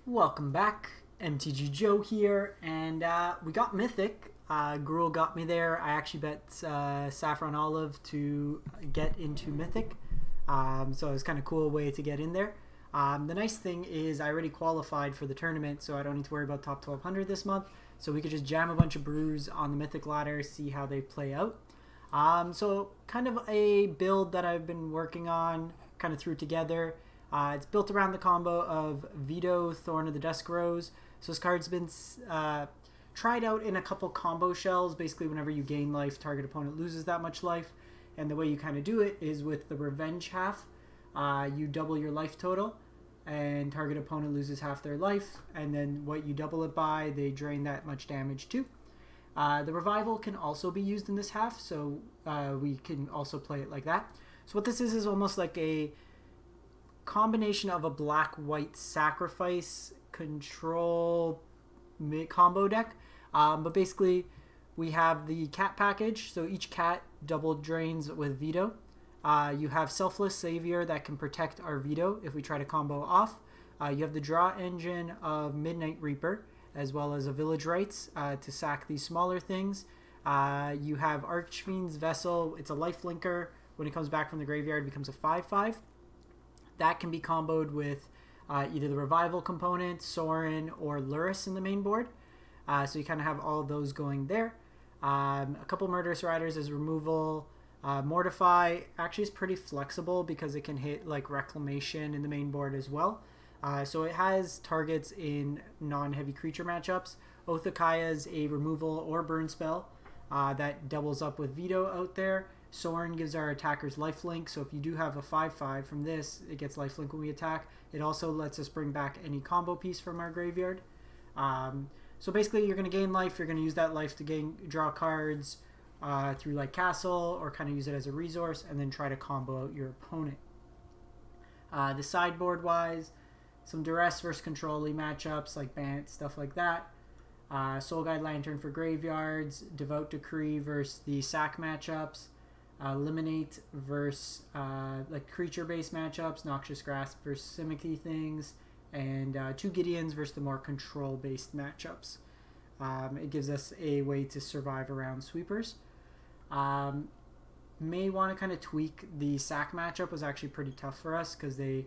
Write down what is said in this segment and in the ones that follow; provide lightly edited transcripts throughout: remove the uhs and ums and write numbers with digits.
Welcome back, MTG Joe here, and we got Mythic. Gruel got me there. I actually bet Saffron Olive to get into Mythic, so it was kind of cool way to get in there. The nice thing is I already qualified for the tournament, so I don't need to worry about top 1200 this month. So we could just jam a bunch of brews on the Mythic ladder, see how they play out. So kind of a build that I've been working on, kind of threw together. It's built around the combo of Vito, Thorn of the Dusk Rose. So this card's been tried out in a couple combo shells. Basically, whenever you gain life, target opponent loses that much life. And the way you kind of do it is with the Revenge half. You double your life total, and target opponent loses half their life. And then what you double it by, they drain that much damage too. The Revival can also be used in this half, so we can also play it like that. So what this is almost like a combination of a black-white sacrifice control combo deck. But basically, we have the cat package, so each cat double drains with Vito. You have Selfless Savior that can protect our Vito if we try to combo off. You have the draw engine of Midnight Reaper, as well as a Village Rites to sack these smaller things. You have Archfiend's Vessel. It's a life linker. When it comes back from the graveyard, it becomes a 5/5. That can be comboed with either the Revival component, Sorin, or Lurrus in the main board. So you kind of have all of those going there. A couple Murderous Riders as removal. Mortify actually is pretty flexible because it can hit like Reclamation in the main board as well. So it has targets in non-heavy creature matchups. Oathakaya is a removal or burn spell that doubles up with Vito out there. Sorin gives our attackers lifelink, so if you do have a 5/5 from this, it gets lifelink when we attack. It also lets us bring back any combo piece from our graveyard. So basically, you're going to gain life. You're going to use that life to draw cards through like Castle, or kind of use it as a resource, and then try to combo out your opponent. The sideboard wise, some Duress versus Control-y matchups like Bant, stuff like that. Soul Guide Lantern for graveyards, Devout Decree versus the sack matchups. Eliminate versus like creature-based matchups, Noxious Grasp versus Simicky things, and two Gideons versus the more control-based matchups. It gives us a way to survive around sweepers. May want to kind of tweak the sack matchup. Was actually pretty tough for us because they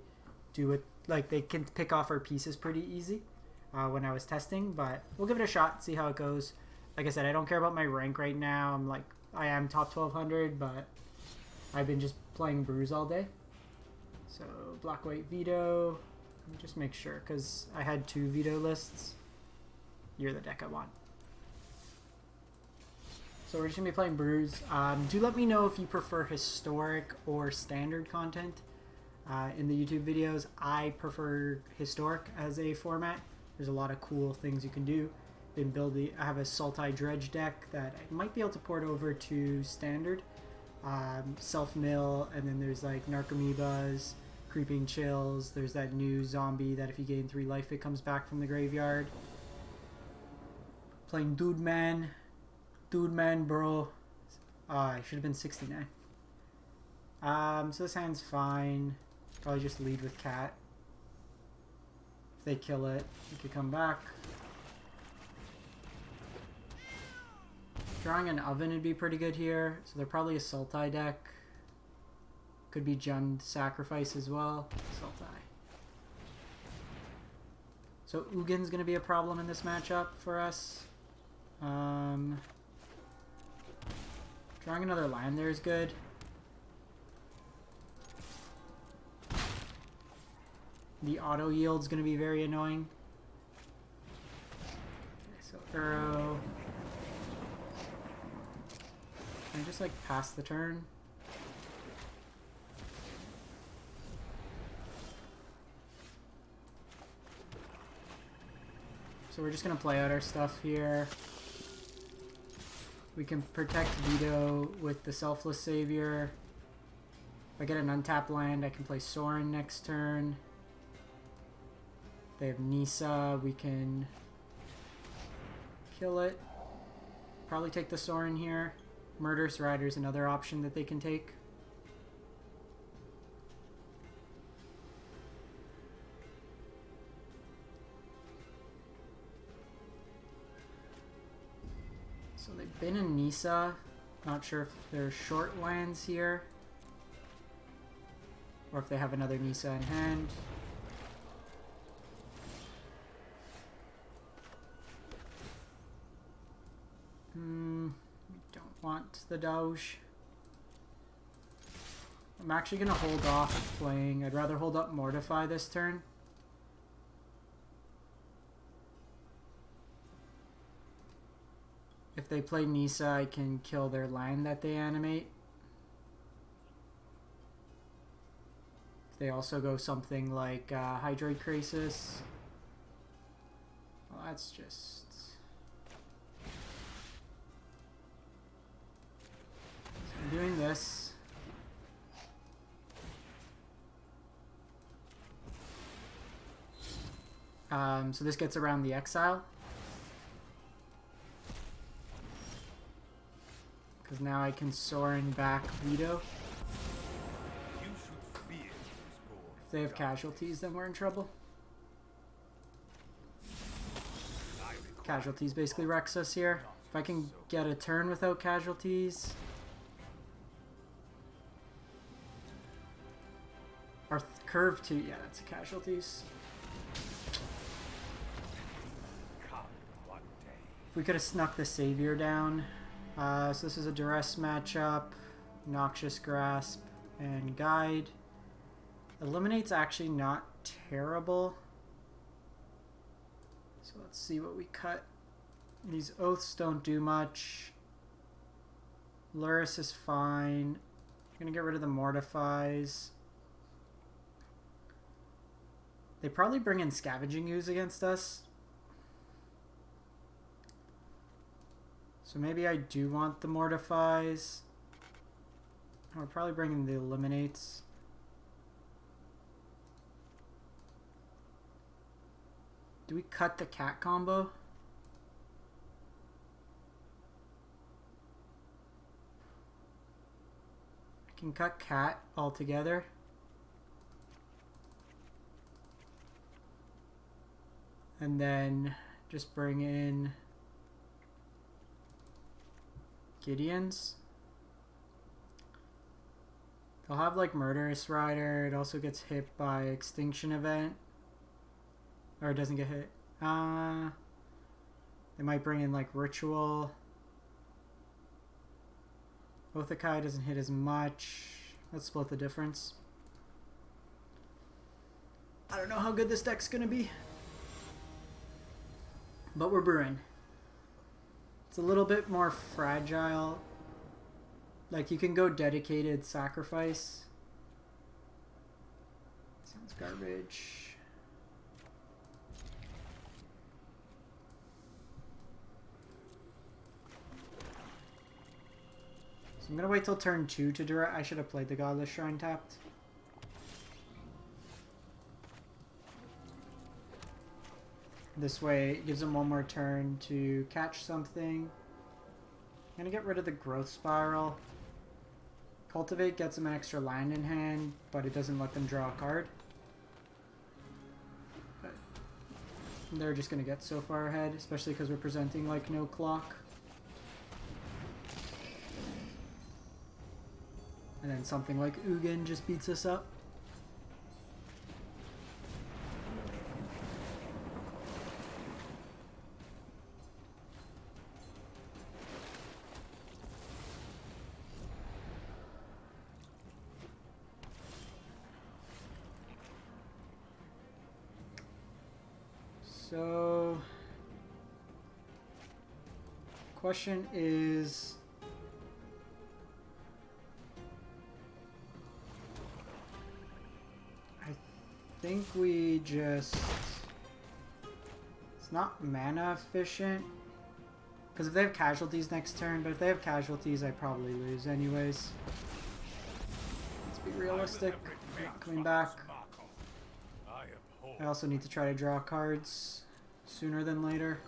do it like they can pick off our pieces pretty easy when I was testing, but we'll give it a shot, see how it goes. Like I said, I don't care about my rank right now. I am top 1200, but I've been just playing brews all day. So black white Vito. Let me just make sure because I had two Vito lists. You're the deck I want. So we're just gonna be playing brews. Do let me know if you prefer historic or standard content in the YouTube videos. I prefer historic as a format. There's a lot of cool things you can do. I have a Sultai Dredge deck that I might be able to port over to standard. Self-mill, and then there's like Narcomoebas, Creeping Chills. There's that new zombie that if you gain 3 life, it comes back from the graveyard. Playing Dude Man bro. I should have been 69. So this hand's fine. Probably just lead with Cat. If they kill it, we could come back. Drawing an Oven would be pretty good here. So they're probably a Sultai deck. Could be Jund Sacrifice as well. Sultai. So Ugin's going to be a problem in this matchup for us. Drawing another land there is good. The auto yield's going to be very annoying. Okay, so Uro. Can I just like pass the turn? So we're just gonna play out our stuff here. We can protect Vito with the Selfless Savior. If I get an untapped land, I can play Sorin next turn. They have Nisa, we can kill it. Probably take the Sorin here. Murderous Rider is another option that they can take. So they've been in Nisa. Not sure if they're short lands here. Or if they have another Nisa in hand. We don't want the Doge. I'm actually going to hold off playing. I'd rather hold up Mortify this turn. If they play Nisa, I can kill their land that they animate. If they also go something like Hydroid Crisis. Well, that's just... So I'm doing this. So this gets around the exile. Because now I can Sorin back Vito. If they have casualties, then we're in trouble. Casualties basically wrecks us here. If I can get a turn without casualties. Our curve 2, yeah, that's casualties. If we could have snuck the Savior down. So this is a Duress matchup. Noxious Grasp and Guide. Eliminate's actually not terrible. So let's see what we cut. These Oaths don't do much. Lurrus is fine. I'm gonna get rid of the Mortifies. They probably bring in Scavenging Ooze against us. So maybe I do want the Mortifies. I'll probably bring in the Eliminates. Do we cut the cat combo? I can cut cat altogether. And then just bring in Gideons. They'll have like Murderous Rider. It also gets hit by Extinction Event. Or it doesn't get hit. They might bring in like Ritual. Othakai doesn't hit as much. Let's split the difference. I don't know how good this deck's gonna be. But we're brewing. It's a little bit more fragile. Like you can go dedicated sacrifice. Sounds garbage. So I'm gonna wait till turn 2 to direct. I should have played the Godless Shrine tapped. This way it gives them one more turn to catch something. I'm gonna get rid of the Growth Spiral. Cultivate gets them an extra land in hand, but it doesn't let them draw a card. But they're just gonna get so far ahead, especially because we're presenting like no clock. And then something like Ugin just beats us up. So, question is, I think we just, it's not mana efficient, because if they have casualties next turn, but if they have casualties I probably lose anyways. Let's be realistic, I'm not coming back. I also need to try to draw cards sooner than later.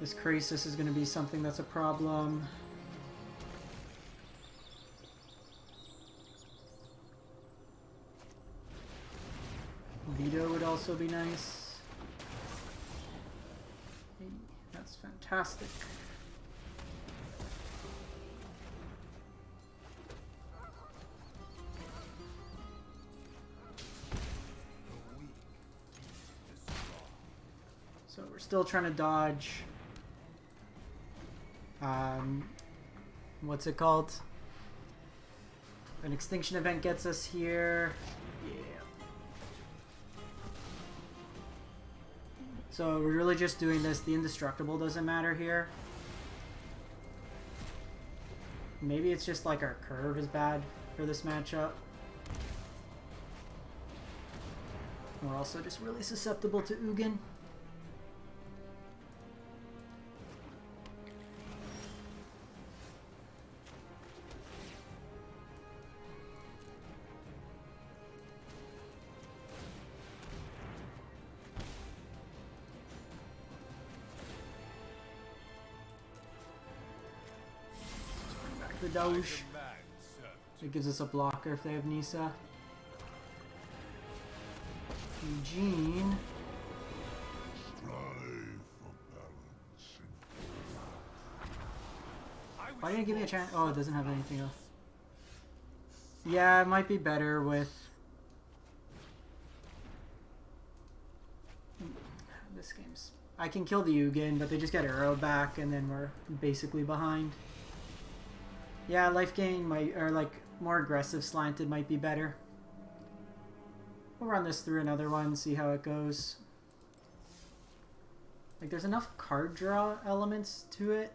This Crisis is going to be something that's a problem. Vito would also be nice. fantastic. So we're still trying to dodge. What's it called? An extinction event gets us here. Yeah. So we're really just doing this. The indestructible doesn't matter here. Maybe it's just like our curve is bad for this matchup. We're also just really susceptible to Ugin. The Doge. It gives us a blocker if they have Nisa. Eugene. Why didn't it give me a chance? Oh, it doesn't have anything else. Yeah, it might be better with this game's. I can kill the Ugin, but they just get arrow back, and then we're basically behind. Yeah, life gain might, or like more aggressive slanted might be better. We'll run this through another one, see how it goes. Like there's enough card draw elements to it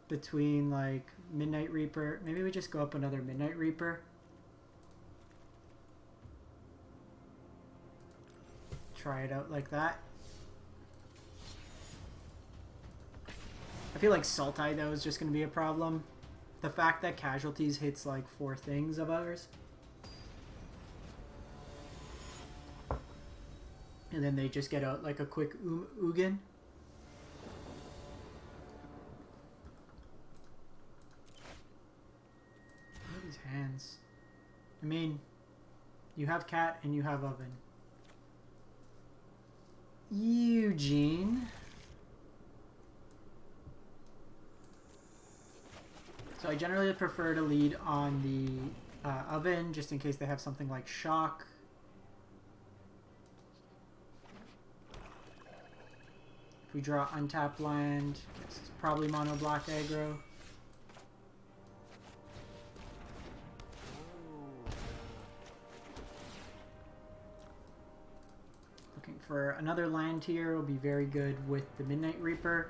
between like Midnight Reaper. Maybe we just go up another Midnight Reaper. Try it out like that. I feel like Sultai though is just going to be a problem. The fact that casualties hits like 4 things of ours. And then they just get out like a quick Ugin. Look at these hands. I mean, you have cat and you have oven. Eugene. So I generally prefer to lead on the oven, just in case they have something like shock. If we draw untapped land, guess it's probably mono black aggro. Looking for another land here will be very good with the Midnight Reaper.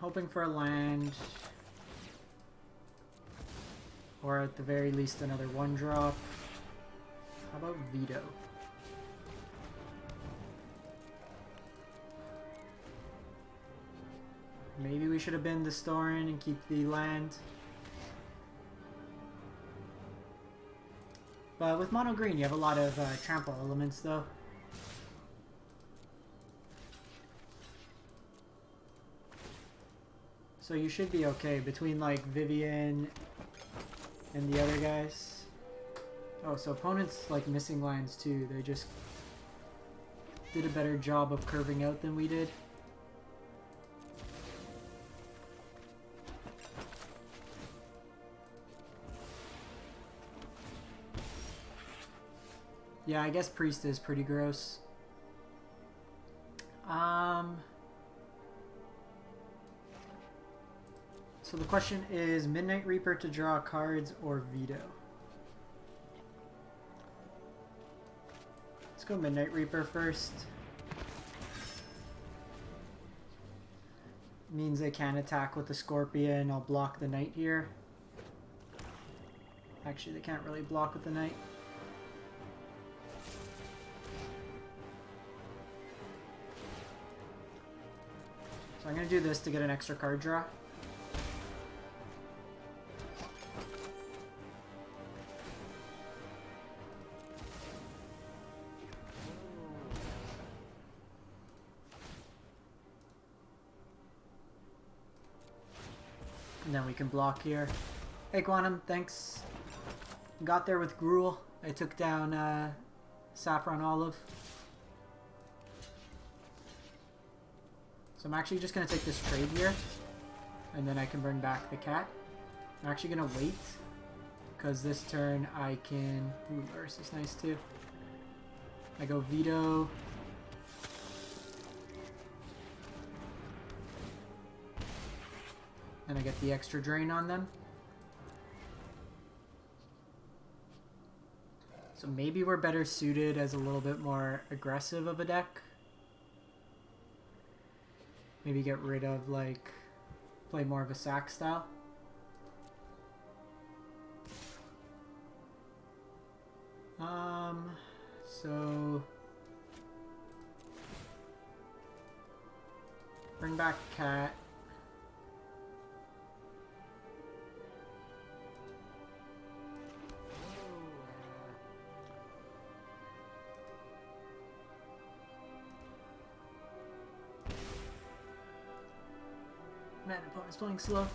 Hoping for a land, or at the very least another 1-drop. How about Vito? Maybe we should have been the Thorin and keep the land. But with mono green you have a lot of trample elements though. So you should be okay between like Vivian and the other guys. Oh, so opponents like missing lands too. They just did a better job of curving out than we did. Yeah, I guess Priest is pretty gross. So the question is Midnight Reaper to draw cards or Vito? Let's go Midnight Reaper first. Means they can attack with the Scorpion. I'll block the Knight here. Actually, they can't really block with the Knight. So I'm going to do this to get an extra card draw. And then we can block here. Hey Quantum, thanks. Got there with Gruul. I took down Saffron Olive. So I'm actually just going to take this trade here. And then I can bring back the cat. I'm actually going to wait. Because this turn I can... Ooh, Lurrus is nice too. I go Vito. And I get the extra drain on them. So maybe we're better suited as a little bit more aggressive of a deck. Maybe get rid of, like, play more of a sack style. So bring back cat. Man, opponent's playing slow.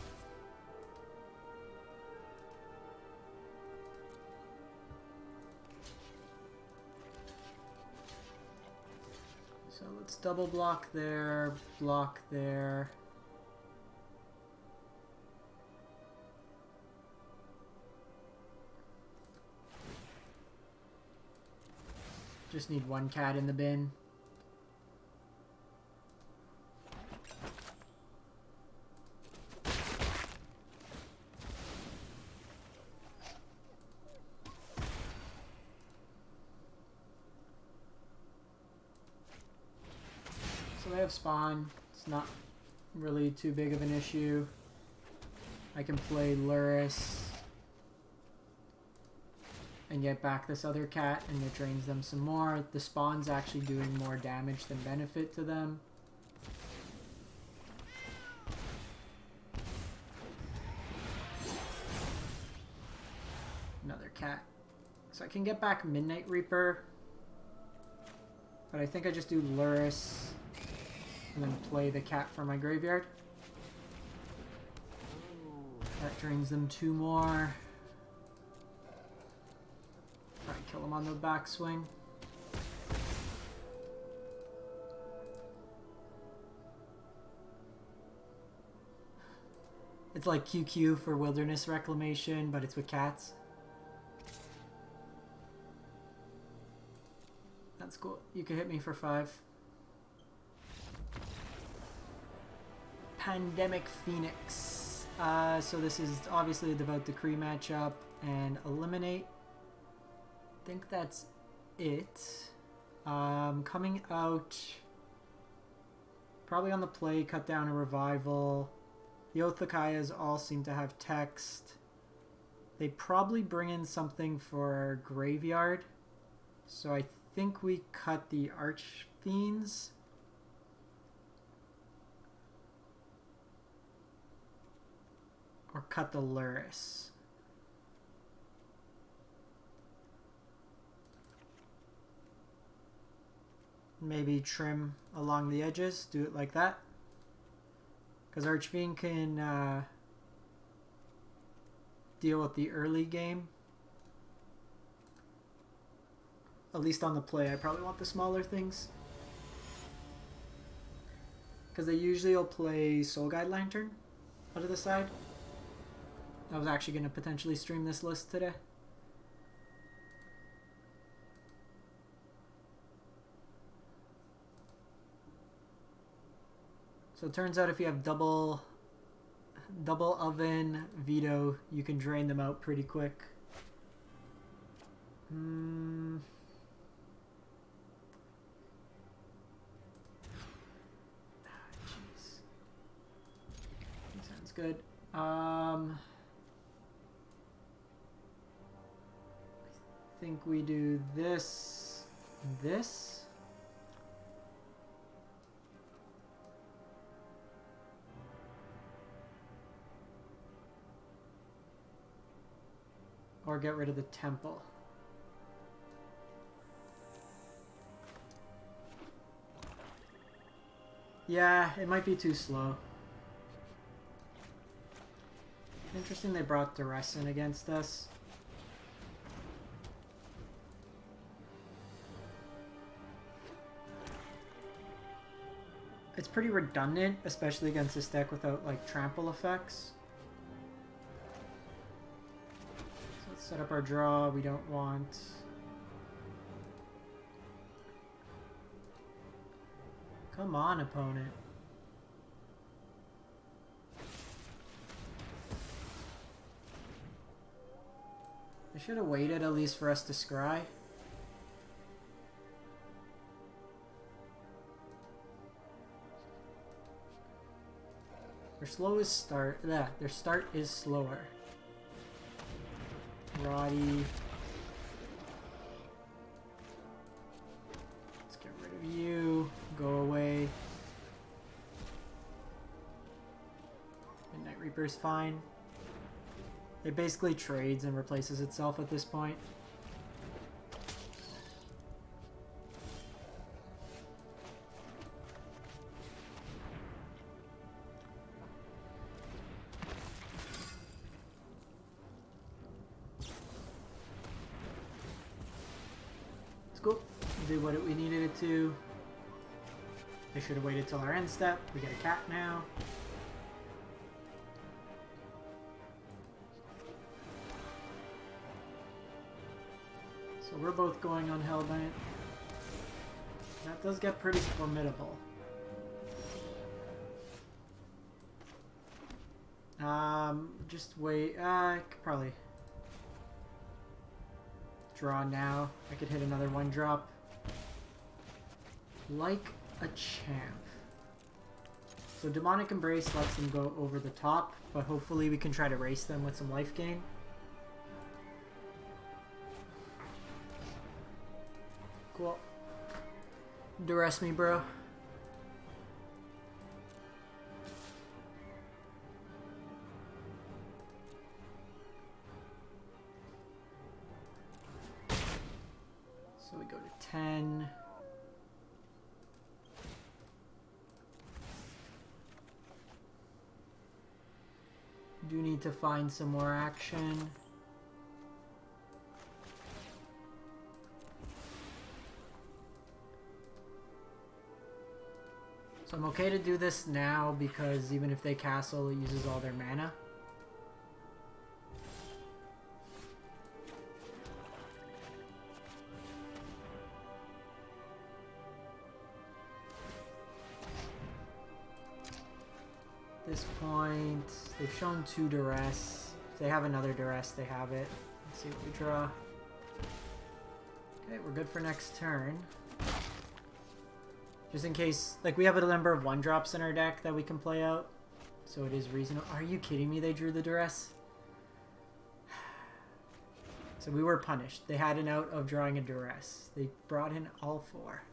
So let's double block there, block there. Just need one cat in the bin. So they have spawn. It's not really too big of an issue. I can play Lurrus and get back this other cat, and it drains them some more. The spawn's actually doing more damage than benefit to them. Another cat. So I can get back Midnight Reaper, but I think I just do Lurrus and then play the cat for my graveyard. That drains them 2 more. Probably kill him on the backswing. It's like QQ for Wilderness Reclamation, but it's with cats. That's cool. You can hit me for 5. Pandemic Phoenix. So this is obviously a Devout Decree matchup, and eliminate. I think that's it. Coming out, probably on the play, cut down a revival. The Oathakayas all seem to have text. They probably bring in something for graveyard. So I think we cut the Archfiends. Or cut the Lurrus. Maybe trim along the edges. Do it like that. Because Archfiend can deal with the early game. At least on the play, I probably want the smaller things. Because they usually will play Soul Guide Lantern out of the side. I was actually going to potentially stream this list today. So it turns out if you have double oven Vito, you can drain them out pretty quick. Jeez. Sounds good. I think we do this, this. Or get rid of the temple. Yeah, it might be too slow. Interesting they brought Duress in against us. It's pretty redundant, especially against this deck without like trample effects. So let's set up our draw. We don't want... Come on, opponent. They should have waited at least for us to scry. Their slowest start, their start is slower. Roddy. Let's get rid of you. Go away. Midnight Reaper's fine. It basically trades and replaces itself at this point. It's cool. It did what we needed it to. They should have waited till our end step. We get a cat now. So we're both going on Hellbent. That does get pretty formidable. Just wait. I could probably draw now. I could hit another 1-drop. Like a champ. So Demonic Embrace lets them go over the top, but hopefully we can try to race them with some life gain. Cool. Duress me, bro. So we go to 10. Do need to find some more action. So I'm okay to do this now because even if they castle, it uses all their mana. At this point, they've shown 2 Duress. If they have another Duress, they have it. Let's see what we draw. Okay, we're good for next turn. Just in case, like, we have a number of 1-drops in our deck that we can play out. So it is reasonable. Are you kidding me? They drew the Duress? So we were punished. They had an out of drawing a Duress. They brought in all 4.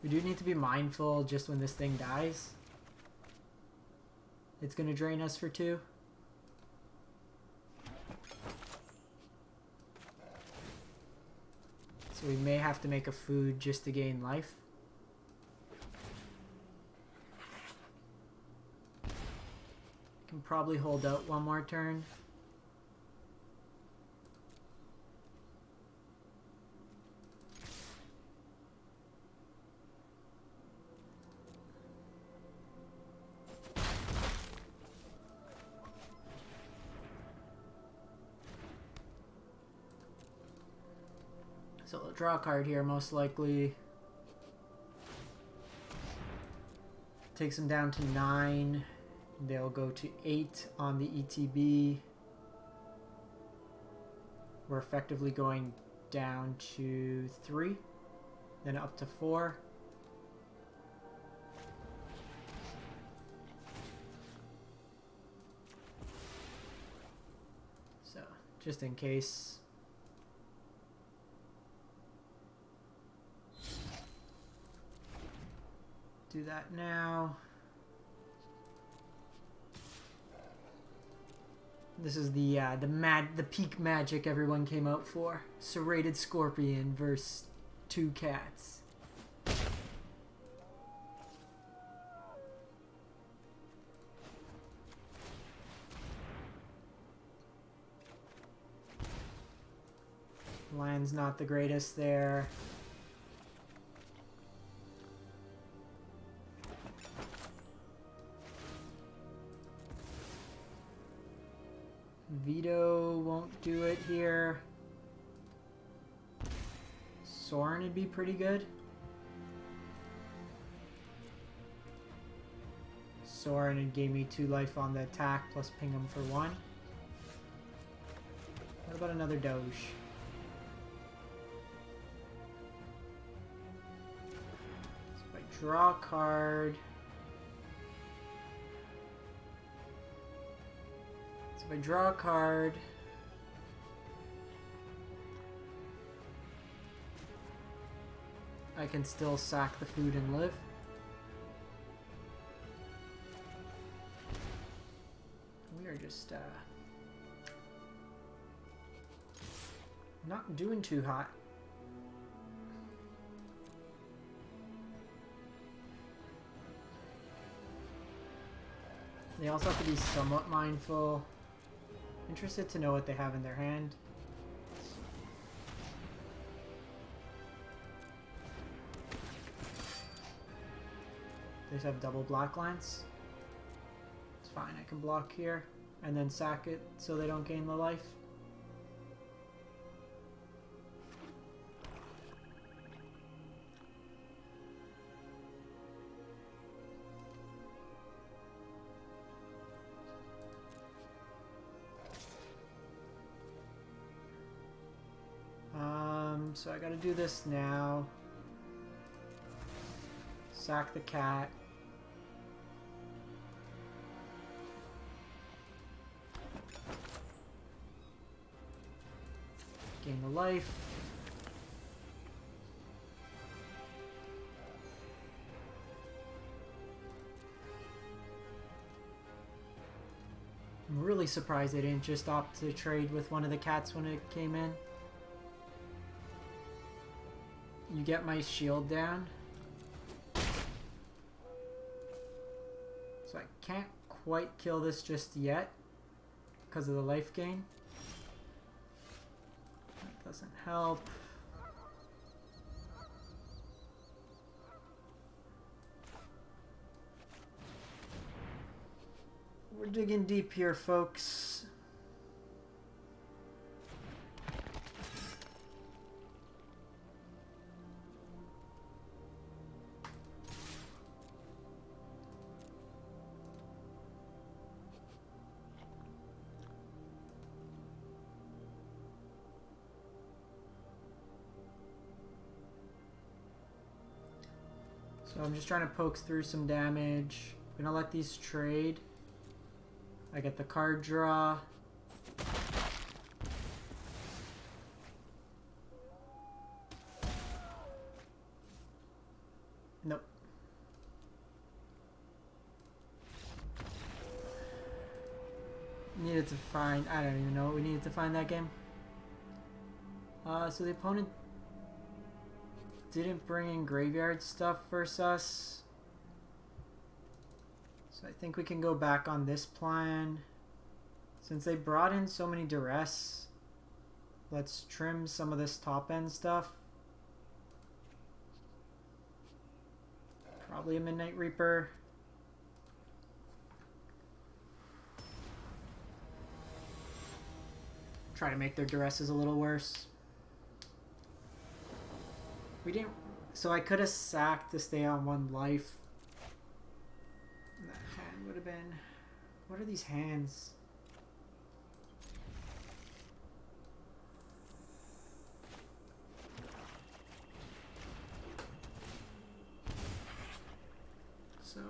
We do need to be mindful just when this thing dies. It's going to drain us for 2. So we may have to make a food just to gain life. Can probably hold out 1 more turn. So they'll draw a card here, most likely. Takes them down to 9. They'll go to 8 on the ETB. We're effectively going down to 3. Then up to 4. So, just in case. Do that now. This is the peak magic everyone came out for. Serrated Scorpion versus 2 cats. Land's not the greatest there. Vito won't do it here. Sorin would be pretty good. Sorin and gave me 2 life on the attack plus ping him for 1. What about another Doge? So if I draw a card... If I draw a card, I can still sack the food and live. We are just not doing too hot. They also have to be somewhat mindful. Interested to know what they have in their hand. They just have double black lines. It's fine, I can block here and then sack it so they don't gain the life. So I gotta do this now. Sack the cat. Gain the life. I'm really surprised they didn't just opt to trade with one of the cats when it came in. You get my shield down. So I can't quite kill this just yet because of the life gain. That doesn't help. We're digging deep here, folks. So I'm just trying to poke through some damage. I'm gonna let these trade. I get the card draw. Nope. Needed to find, I don't even know what we needed to find that game. So the opponent didn't bring in graveyard stuff versus us. So I think we can go back on this plan. Since they brought in so many Duress, let's trim some of this top end stuff. Probably a Midnight Reaper. Try to make their Duresses a little worse. We didn't, so I could have sacked to stay on 1 life. That hand would have been, what are these hands? So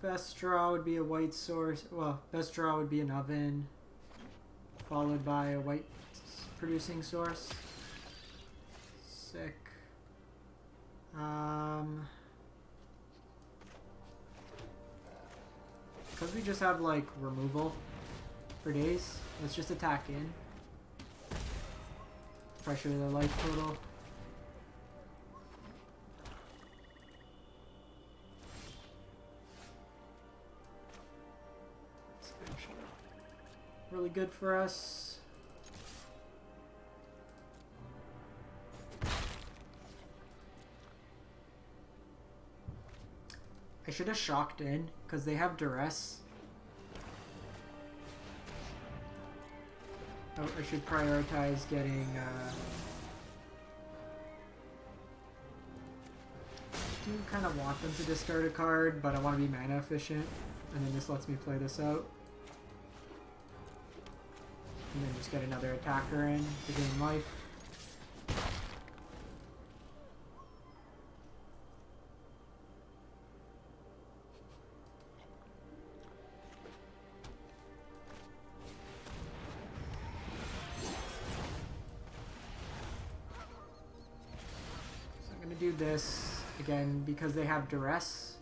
best draw would be a white source, well, best draw would be an oven, followed by a white producing source. Sick. Because we just have like removal for days. Let's just attack in. Pressure the life total. It's actually really good for us. I should have shocked in, because they have Duress. Oh, I should prioritize getting, I do kind of want them to discard a card, but I want to be mana efficient, and then this lets me play this out. And then just get another attacker in to gain life. Do this again because they have Duress.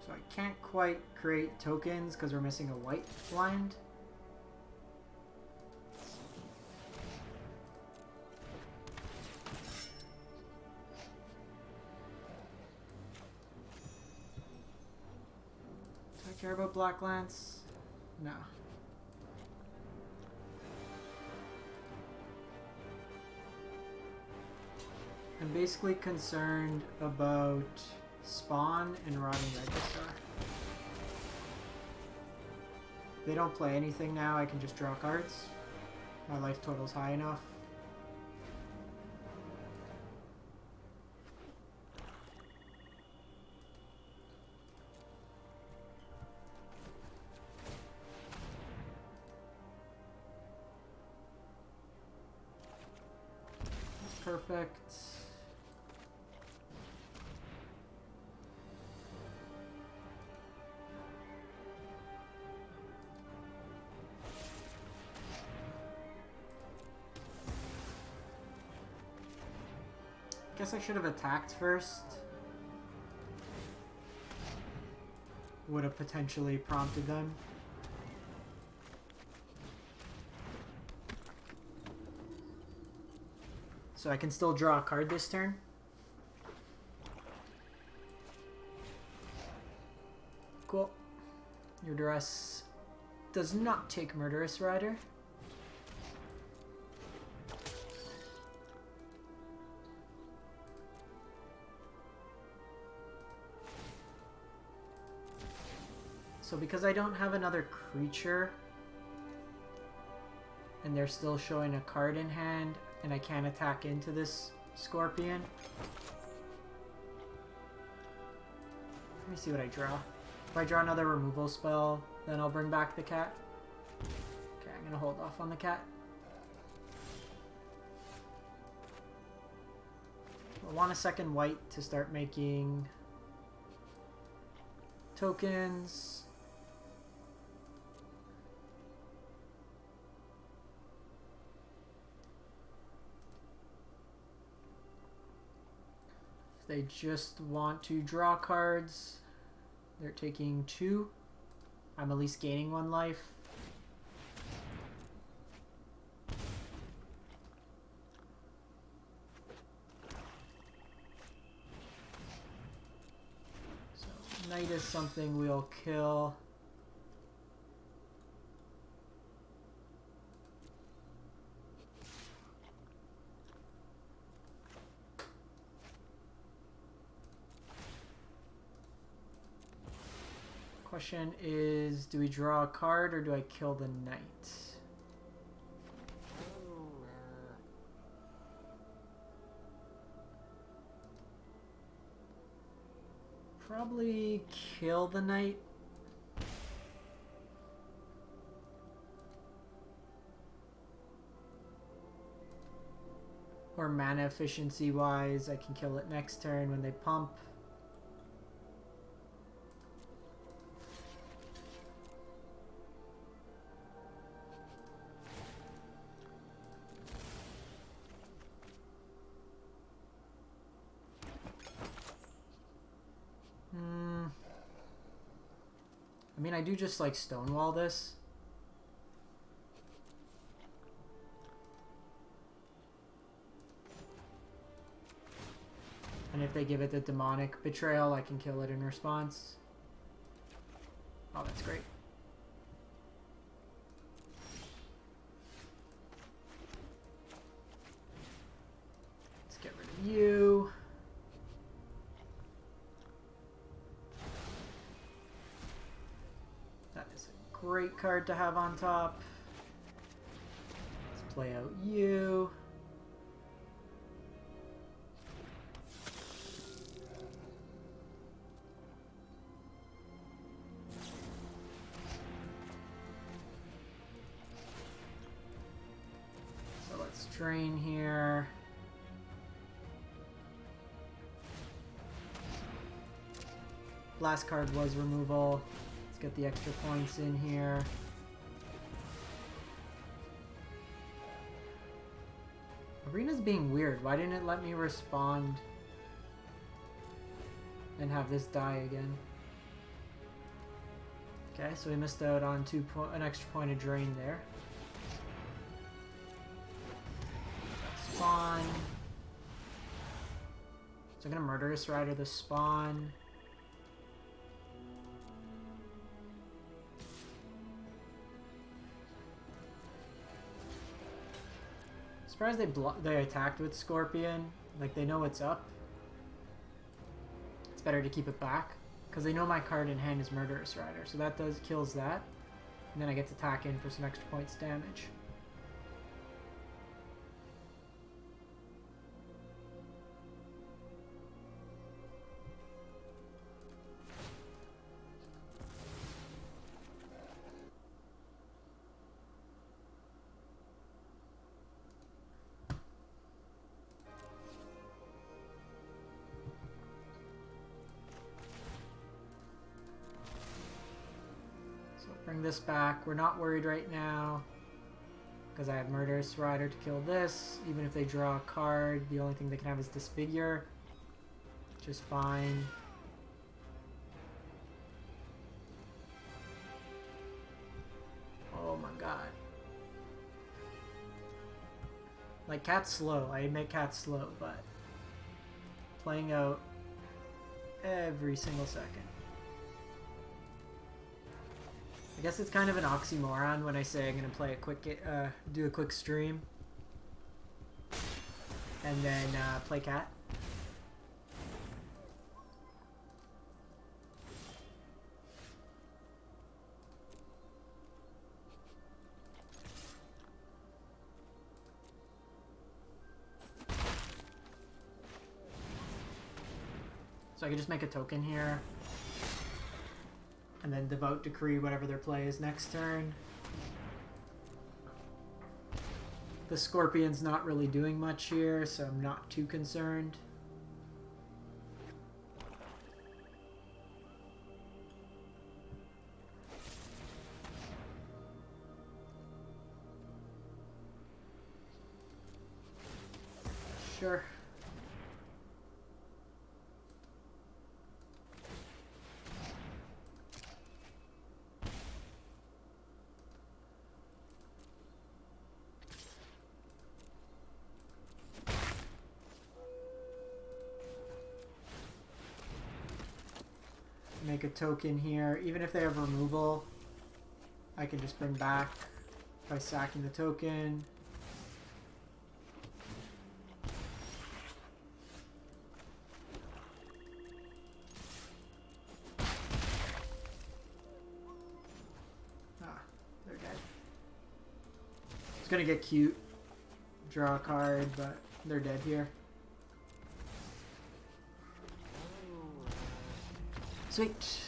So I can't quite create tokens because we're missing a white blind. Care about Black Lance? No. I'm basically concerned about Spawn and Rotting Register. They don't play anything now, I can just draw cards. My life total's high enough. Perfect. Guess I should have attacked first. Would have potentially prompted them. So I can still draw a card this turn. Cool. Your Duress does not take Murderous Rider. So because I don't have another creature, and they're still showing a card in hand, and I can't attack into this Scorpion. Let me see what I draw. If I draw another removal spell, then I'll bring back the cat. Okay, I'm gonna hold off on the cat. I want a second white to start making tokens. They just want to draw cards. They're taking 2. I'm at least gaining 1 life. So Knight is something we'll kill. Question is, do we draw a card or do I kill the knight? Probably kill the knight. Or mana efficiency wise, I can kill it next turn when they pump. mean, I do just like stonewall this. And if they give it the demonic betrayal, I can kill it in response. Oh, that's great. Let's get rid of you. That is a great card to have on top. Let's play out you. Drain here. Last card was removal. Let's get the extra points in here. Arena's being weird. Why didn't it let me respond and have this die again? Okay, so we missed out on an extra point of drain there. Spawn. So I'm gonna Murderous Rider the spawn. Surprised they attacked with Scorpion. Like, they know it's up. It's better to keep it back because they know my card in hand is Murderous Rider, so that kills that, and then I get to attack in for some extra points damage. Bring this back. We're not worried right now because I have Murderous Rider to kill this. Even if they draw a card, the only thing they can have is Disfigure. Just fine. Oh my god. Like, Cat's slow. I admit Cat's slow, but playing out every single second. I guess it's kind of an oxymoron when I say I'm gonna play a quick, do a quick stream, and then play Cat. So I could just make a token here. And then Devout Decree whatever their play is next turn. The Scorpion's not really doing much here, so I'm not too concerned. Sure. Make a token here. Even if they have removal, I can just bring back by sacking the token. Ah, they're dead. It's gonna get cute. Draw a card, but they're dead here. Sweet.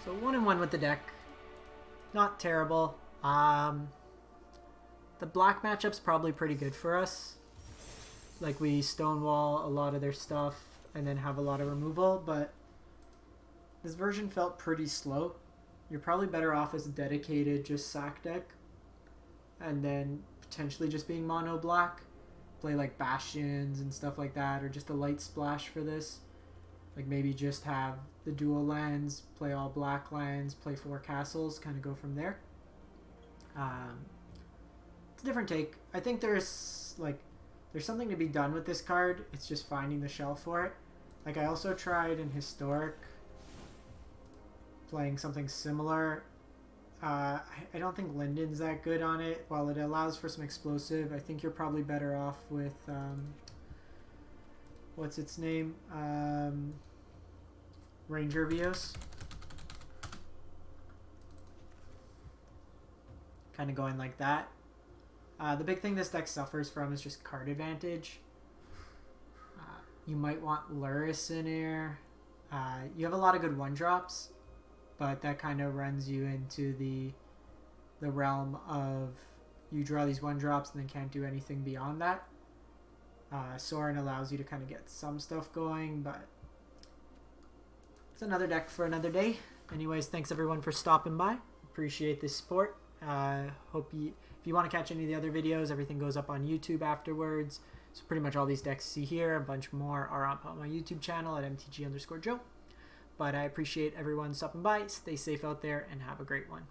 So 1-1 with the deck. Not terrible. The black matchup's probably pretty good for us. Like, we stonewall a lot of their stuff and then have a lot of removal, but this version felt pretty slow. You're probably better off as a dedicated just sack deck and then potentially just being mono black. Play like Bastions and stuff like that, or just a light splash for this. Like maybe just have the dual lands, play all black lands, play 4 castles, kind of go from there. It's a different take. I think there's something to be done with this card. It's just finding the shelf for it. Like I also tried in Historic playing something similar. I don't think Linden's that good on it. While it allows for some explosive, I think you're probably better off with what's its name? Ranger Vios. Kind of going like that. The big thing this deck suffers from is just card advantage. You might want Lurrus in here. You have a lot of good 1-drops, but that kind of runs you into the realm of you draw these 1-drops and then can't do anything beyond that. Sorin allows you to kind of get some stuff going, but it's another deck for another day. Anyways, thanks everyone for stopping by. Appreciate the support. Hope you, if you want to catch any of the other videos, everything goes up on YouTube afterwards. So pretty much all these decks you see here, a bunch more are up on my YouTube channel at mtg_joe. But I appreciate everyone stopping by. Stay safe out there and have a great one.